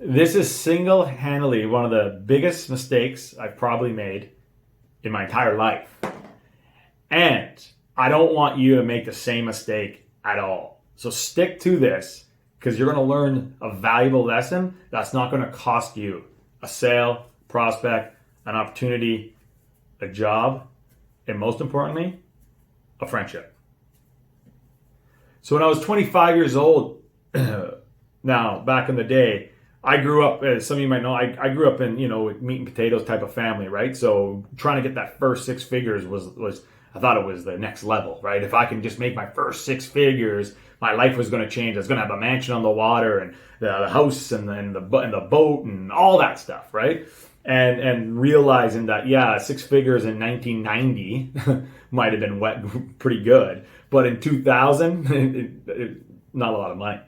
This is single-handedly one of the biggest mistakes I've probably made in my entire life. And I don't want you to make the same mistake at all. So stick to this because you're going to learn a valuable lesson that's not going to cost you a sale, prospect, an opportunity, a job, and most importantly, a friendship. So when I was 25 years old, now back in the day, I grew up, as some of you might know, I grew up in, meat and potatoes type of family, right? So trying to get that first six figures was I thought it was the next level, right? If I can just make my first six figures, my life was going to change. I was going to have a mansion on the water and the house and the boat and all that stuff, right? And realizing that, yeah, six figures in 1990 might have been pretty good. But in 2000, not a lot of money.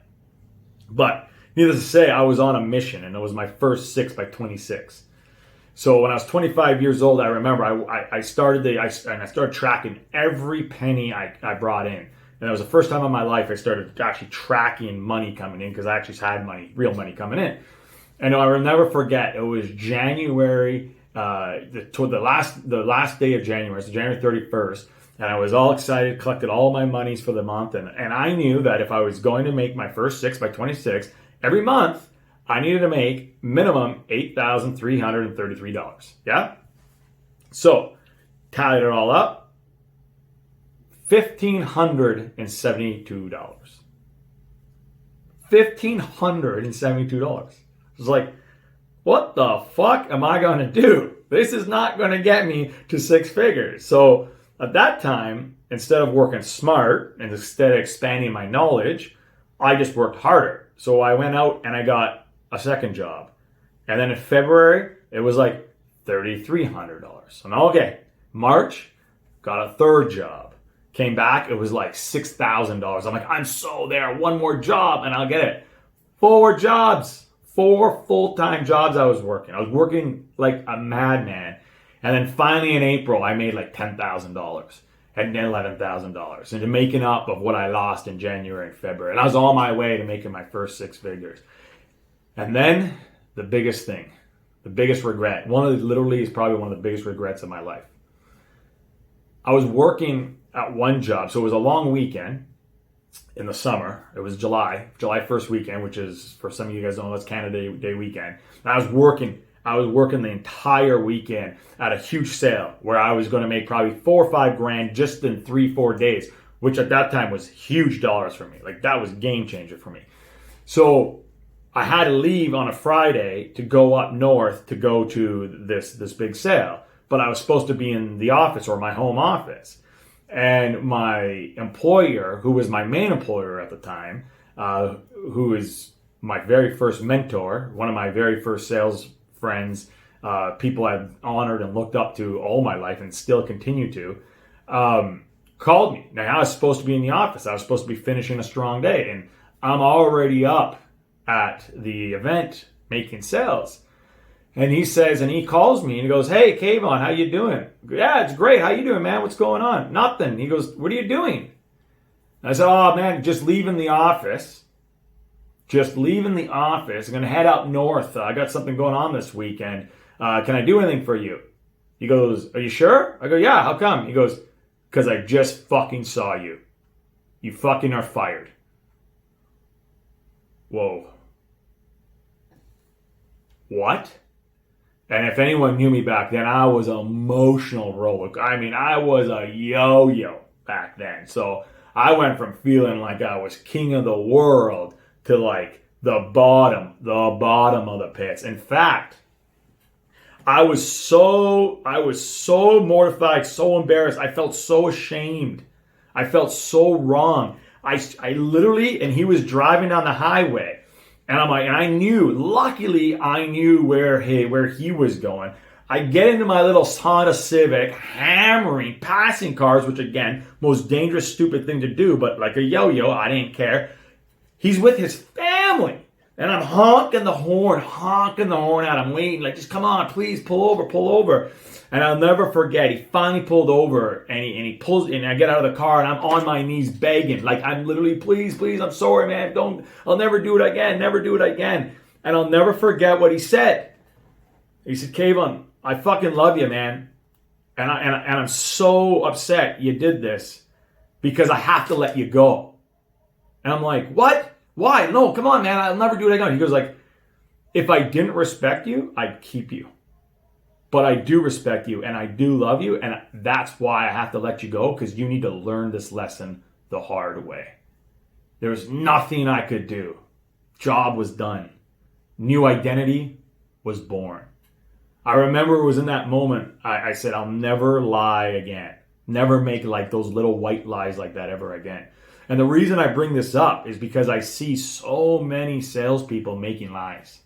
But needless to say, I was on a mission, and it was my first 6 by 26. So when I was 25 years old, I remember I started tracking every penny I brought in. And that was the first time in my life I started actually tracking money coming in because I actually had real money coming in. And I will never forget, it was January, the last day of January, so January 31st, and I was all excited, collected all my monies for the month, and I knew that if I was going to make my first 6 by 26 every month, I needed to make minimum $8,333. Yeah? So, tallied it all up, $1,572. $1,572. It was like, what the fuck am I going to do? This is not going to get me to six figures. So at that time, instead of working smart and instead of expanding my knowledge, I just worked harder. So I went out and I got a second job. And then in February, it was like $3,300. So now, okay, March, got a third job. Came back, it was like $6,000. I'm like, I'm so there. One more job and I'll get it. 4 jobs. 4 full-time jobs I was working. I was working like a madman. And then finally in April, I made like $10,000 and then $11,000 into making up of what I lost in January and February. And I was on my way to making my first 6 figures. And then the biggest thing, the biggest regret, literally is probably one of the biggest regrets of my life. I was working at one job. So it was a long weekend. In the summer, it was July 1st weekend, which is, for some of you guys don't know, that's Canada Day weekend. And I was working the entire weekend at a huge sale where I was going to make probably $4 or $5 grand just in 3-4 days, which at that time was huge dollars for me. Like that was game changer for me. So I had to leave on a Friday to go up north to go to this big sale, but I was supposed to be in the office or my home office. And my employer, who was my main employer at the time, who is my very first mentor, one of my very first sales friends, people I've honored and looked up to all my life and still continue to, called me. Now, I was supposed to be in the office. I was supposed to be finishing a strong day. And I'm already up at the event making sales. And he calls me and he goes, "Hey, Kayvon, how you doing?" "Yeah, it's great. How you doing, man? What's going on?" "Nothing." He goes, "What are you doing?" And I said, "Oh, man, just leaving the office. I'm going to head up north. I got something going on this weekend. Can I do anything for you?" He goes, "Are you sure?" I go, "Yeah, how come?" He goes, "Because I just fucking saw you. You fucking are fired." Whoa. What? And if anyone knew me back then, I was an emotional roller. I mean, I was a yo-yo back then. So I went from feeling like I was king of the world to like the bottom of the pits. In fact, I was so mortified, so embarrassed. I felt so ashamed. I felt so wrong. I literally, and he was driving down the highway. And I'm like, and luckily I knew where he was going. I get into my little Honda Civic, hammering, passing cars, which again, most dangerous, stupid thing to do, but like a yo-yo, I didn't care. He's with his family. And I'm honking the horn at him, waiting, like, just come on, please, pull over. And I'll never forget, he finally pulled over, and he pulls, and I get out of the car, and I'm on my knees begging, like, I'm literally, please, I'm sorry, man, I'll never do it again. And I'll never forget what he said. He said, Kayvon, I fucking love you, man. And I'm so upset you did this because I have to let you go. And I'm like, what? Why? No, come on, man. I'll never do it again. He goes like, if I didn't respect you, I'd keep you. But I do respect you and I do love you. And that's why I have to let you go, because you need to learn this lesson the hard way. There was nothing I could do. Job was done. New identity was born. I remember it was in that moment I said, I'll never lie again. Never make like those little white lies like that ever again. And the reason I bring this up is because I see so many salespeople making lies.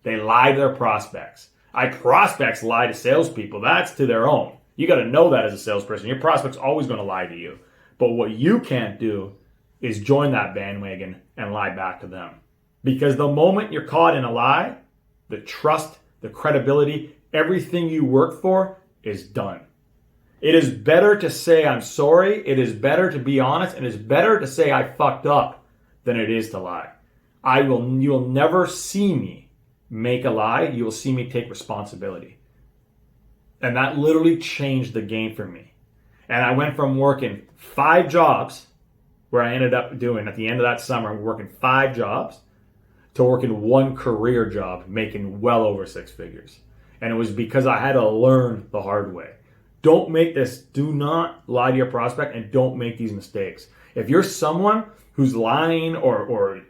They lie to their prospects. Prospects lie to salespeople. That's to their own. You got to know that as a salesperson. Your prospect's always going to lie to you. But what you can't do is join that bandwagon and lie back to them. Because the moment you're caught in a lie, the trust, the credibility, everything you work for is done. It is better to say I'm sorry. It is better to be honest. And it's better to say I fucked up than it is to lie. You'll never see me make a lie. You will see me take responsibility. And that literally changed the game for me. And I went from working 5 jobs, where I ended up doing at the end of that summer, working 5 jobs, to working 1 career job, making well over 6 figures. And it was because I had to learn the hard way. Do not lie to your prospect, and don't make these mistakes. If you're someone who's lying or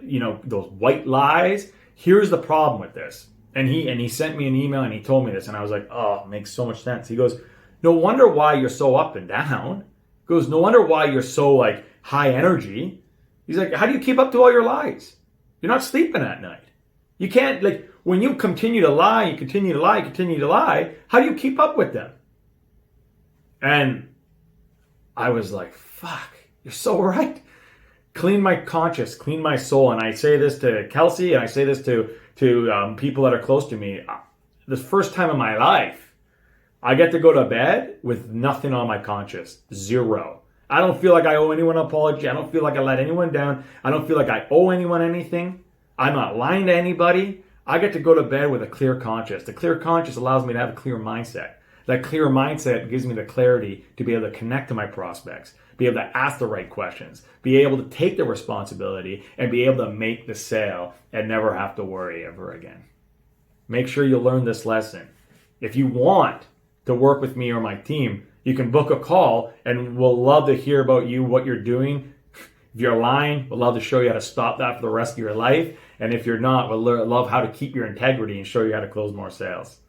those white lies, here's the problem with this. And he sent me an email and he told me this, and I was like, oh, it makes so much sense. He goes, no wonder why you're so up and down. He goes, no wonder why you're so like high energy. He's like, how do you keep up to all your lies? You're not sleeping at night. You can't, like, when you continue to lie, you continue to lie, you continue to lie, how do you keep up with them? And I was like, fuck, you're so right. Clean my conscience, clean my soul. And I say this to Kelsey, and I say this to people that are close to me. This first time in my life, I get to go to bed with nothing on my conscience. 0. I don't feel like I owe anyone an apology. I don't feel like I let anyone down. I don't feel like I owe anyone anything. I'm not lying to anybody. I get to go to bed with a clear conscience. The clear conscience allows me to have a clear mindset. That clear mindset gives me the clarity to be able to connect to my prospects, be able to ask the right questions, be able to take the responsibility, and be able to make the sale and never have to worry ever again. Make sure you learn this lesson. If you want to work with me or my team, you can book a call, and we'll love to hear about you, what you're doing. If you're lying, we'll love to show you how to stop that for the rest of your life. And if you're not, we'll love how to keep your integrity and show you how to close more sales.